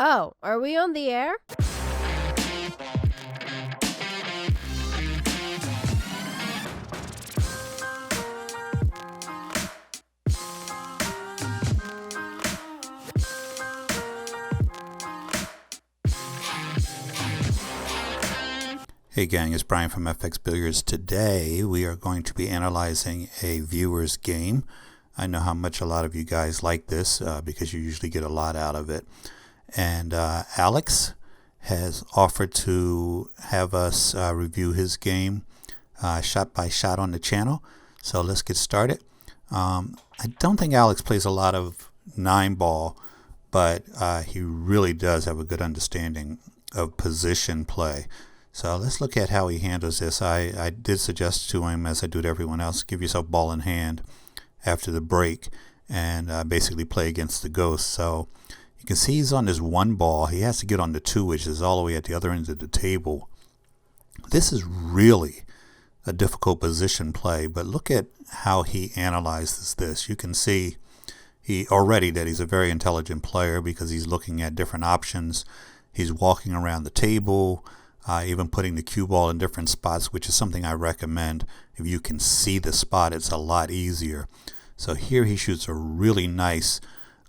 Oh, are we on the air? Hey gang, it's Bryan from FXBilliards. Today we are going to be analyzing a viewer's game. I know how much a lot of you guys like this because you usually get a lot out of it. And Alex has offered to have us review his game shot by shot on the channel. So let's get started. I don't think Alex plays a lot of 9-ball, but he really does have a good understanding of position play. So let's look at how he handles this. I did suggest to him, as I do to everyone else, give yourself ball in hand after the break and basically play against the ghost. So you can see he's on this 1 ball. He has to get on the 2, which is all the way at the other end of the table. This is really a difficult position play, but look at how he analyzes this. You can see already that he's a very intelligent player because he's looking at different options. He's walking around the table, even putting the cue ball in different spots, which is something I recommend. If you can see the spot, it's a lot easier. So here he shoots a really nice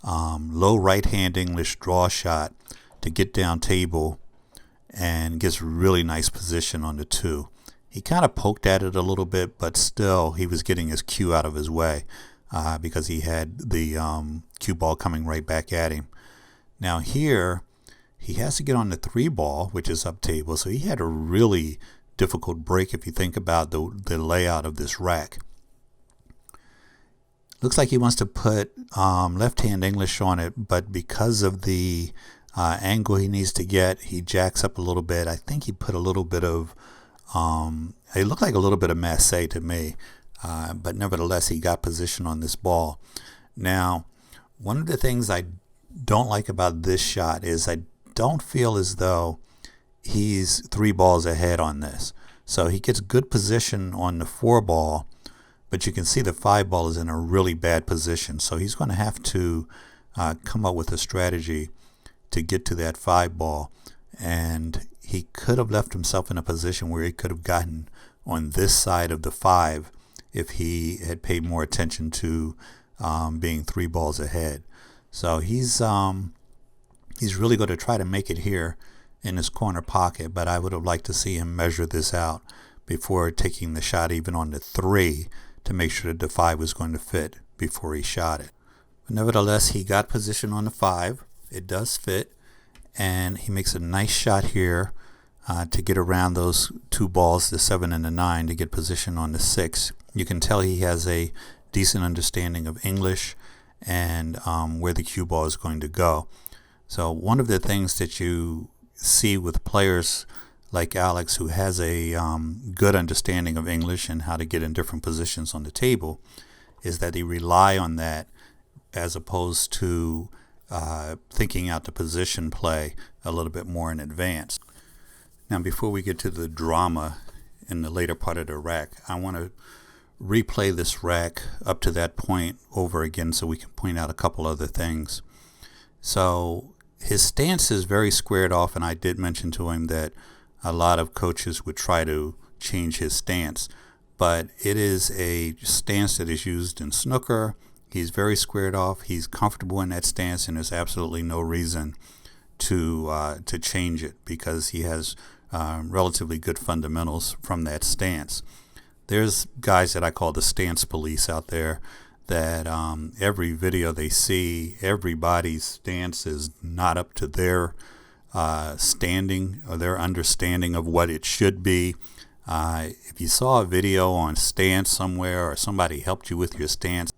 low right-hand English draw shot to get down table and gets really nice position on the 2. He kind of poked at it a little bit, but still he was getting his cue out of his way because he had the cue ball coming right back at him. Now here he has to get on the 3 ball, which is up table, so he had a really difficult break if you think about the layout of this rack. Looks like he wants to put left-hand English on it, but because of the angle he needs to get, he jacks up a little bit. I think he put a little bit of, it looked like a little bit of masse to me, but nevertheless he got position on this ball. Now, one of the things I don't like about this shot is I don't feel as though he's 3 balls ahead on this. So he gets good position on the 4 ball, but you can see the 5 ball is in a really bad position. So he's going to have to come up with a strategy to get to that 5 ball. And he could have left himself in a position where he could have gotten on this side of the 5 if he had paid more attention to being 3 balls ahead. So he's really going to try to make it here in his corner pocket, but I would have liked to see him measure this out before taking the shot even on the 3 to make sure that the 5 was going to fit before he shot it. But nevertheless, he got position on the 5. It does fit, and he makes a nice shot here to get around those 2 balls, the 7 and the 9, to get position on the 6. You can tell he has a decent understanding of English and where the cue ball is going to go. So one of the things that you see with players like Alex, who has a good understanding of English and how to get in different positions on the table, is that they rely on that as opposed to thinking out the position play a little bit more in advance. Now, before we get to the drama in the later part of the rack, I want to replay this rack up to that point over again so we can point out a couple other things. So his stance is very squared off, and I did mention to him that a lot of coaches would try to change his stance, but it is a stance that is used in snooker. He's very squared off. He's comfortable in that stance, and there's absolutely no reason to change it because he has relatively good fundamentals from that stance. There's guys that I call the stance police out there that every video they see, everybody's stance is not up to their standing or their understanding of what it should be. If you saw a video on stance somewhere, or somebody helped you with your stance,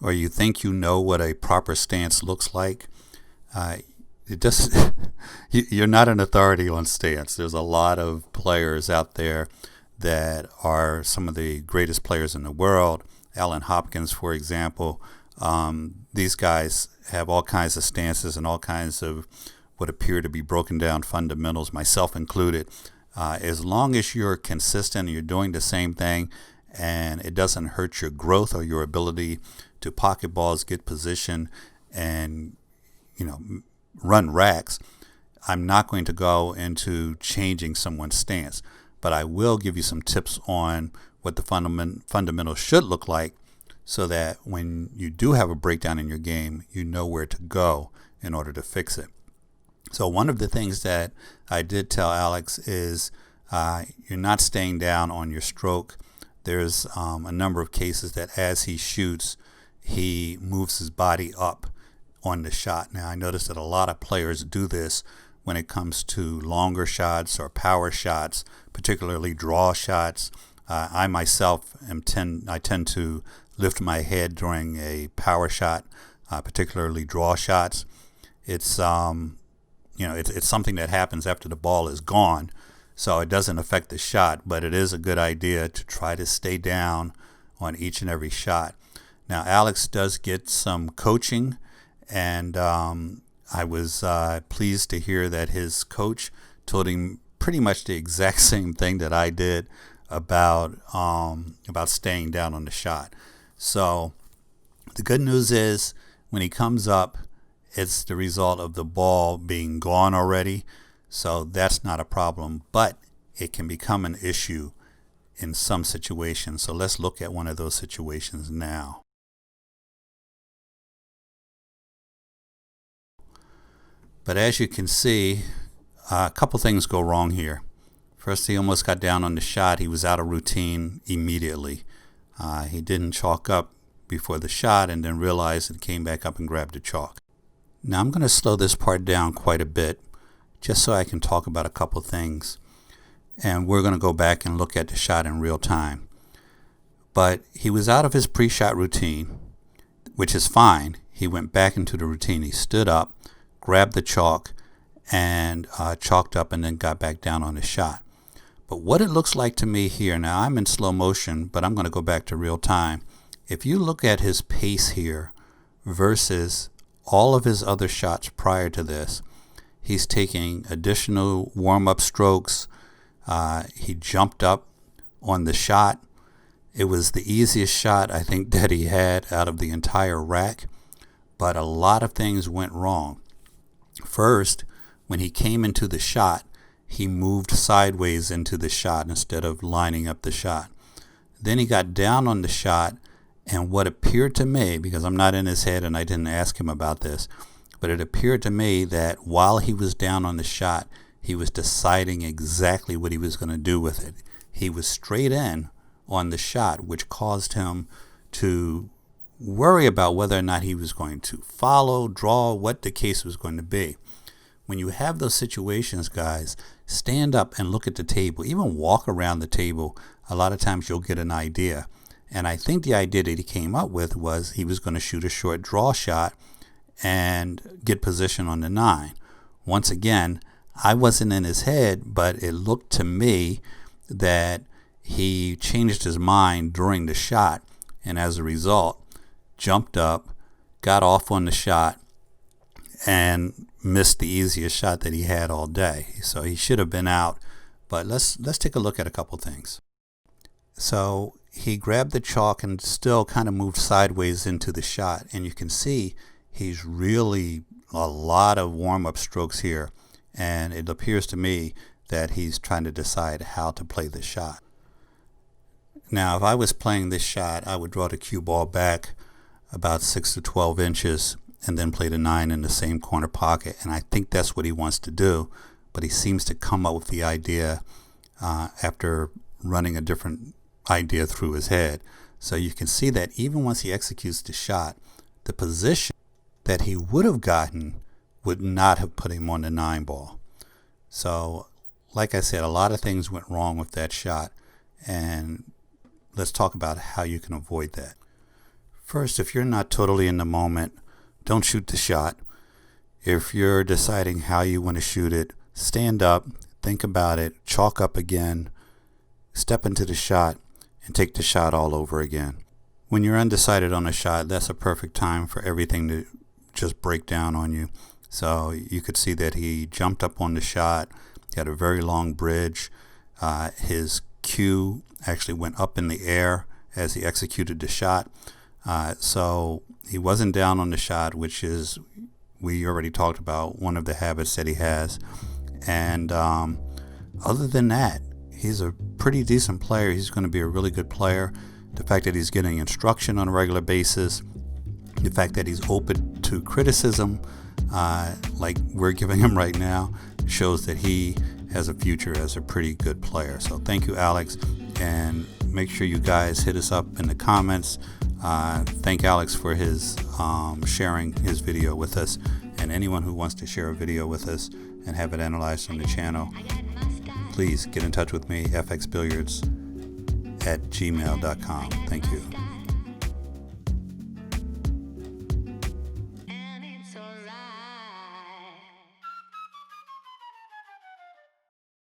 or you think you know what a proper stance looks like, it just you're not an authority on stance. There's a lot of players out there that are some of the greatest players in the world. Alan Hopkins, for example. These guys have all kinds of stances and all kinds of what appear to be broken down fundamentals, myself included. As long as you're consistent and you're doing the same thing and it doesn't hurt your growth or your ability to pocket balls, get position, and run racks, I'm not going to go into changing someone's stance, but I will give you some tips on what the fundamentals should look like so that when you do have a breakdown in your game, you know where to go in order to fix it. So one of the things that I did tell Alex is you're not staying down on your stroke. There's a number of cases that as he shoots, he moves his body up on the shot. Now, I noticed that a lot of players do this when it comes to longer shots or power shots, particularly draw shots. I myself tend to lift my head during a power shot, particularly draw shots. It's something that happens after the ball is gone, so it doesn't affect the shot, but it is a good idea to try to stay down on each and every shot. Now, Alex does get some coaching, and I was pleased to hear that his coach told him pretty much the exact same thing that I did about staying down on the shot. So the good news is when he comes up, it's the result of the ball being gone already, so that's not a problem, but it can become an issue in some situations. So let's look at one of those situations now. But as you can see, a couple things go wrong here. First, he almost got down on the shot. He was out of routine immediately. He didn't chalk up before the shot and then realized and came back up and grabbed the chalk. Now I'm going to slow this part down quite a bit just so I can talk about a couple things. And we're going to go back and look at the shot in real time. But he was out of his pre-shot routine, which is fine. He went back into the routine. He stood up, grabbed the chalk, and chalked up and then got back down on the shot. But what it looks like to me here, now I'm in slow motion, but I'm going to go back to real time. If you look at his pace here versus all of his other shots prior to this, he's taking additional warm-up strokes. He jumped up on the shot. It was the easiest shot I think that he had out of the entire rack, but a lot of things went wrong. First, when he came into the shot, he moved sideways into the shot instead of lining up the shot. Then he got down on the shot, and what appeared to me, because I'm not in his head and I didn't ask him about this, but it appeared to me that while he was down on the shot, he was deciding exactly what he was going to do with it. He was straight in on the shot, which caused him to worry about whether or not he was going to follow, draw, what the case was going to be. When you have those situations, guys, stand up and look at the table. Even walk around the table. A lot of times you'll get an idea. And I think the idea that he came up with was he was going to shoot a short draw shot and get position on the 9. Once again, I wasn't in his head, but it looked to me that he changed his mind during the shot, and as a result, jumped up, got off on the shot, and missed the easiest shot that he had all day. So he should have been out. But let's take a look at a couple things. So he grabbed the chalk and still kind of moved sideways into the shot, and you can see he's really a lot of warm-up strokes here, and it appears to me that he's trying to decide how to play the shot. Now, if I was playing this shot, I would draw the cue ball back about 6 to 12 inches and then play the 9 in the same corner pocket, and I think that's what he wants to do, but he seems to come up with the idea after running a different idea through his head. So you can see that even once he executes the shot, the position that he would have gotten would not have put him on the 9 ball. So like I said, a lot of things went wrong with that shot, and let's talk about how you can avoid that. First, if you're not totally in the moment, don't shoot the shot. If you're deciding how you want to shoot it, stand up, think about it, chalk up again, step into the shot, and take the shot all over again. When you're undecided on a shot, that's a perfect time for everything to just break down on you. So you could see that he jumped up on the shot. He had a very long bridge. His cue actually went up in the air as he executed the shot. So he wasn't down on the shot, which is we already talked about one of the habits that he has. And other than that, he's a pretty decent player. He's going to be a really good player. The fact that he's getting instruction on a regular basis, the fact that he's open to criticism, like we're giving him right now, shows that he has a future as a pretty good player. So thank you, Alex, and make sure you guys hit us up in the comments. Thank Alex for his sharing his video with us, and anyone who wants to share a video with us and have it analyzed from the channel, please get in touch with me, FXBilliards@gmail.com. Thank you.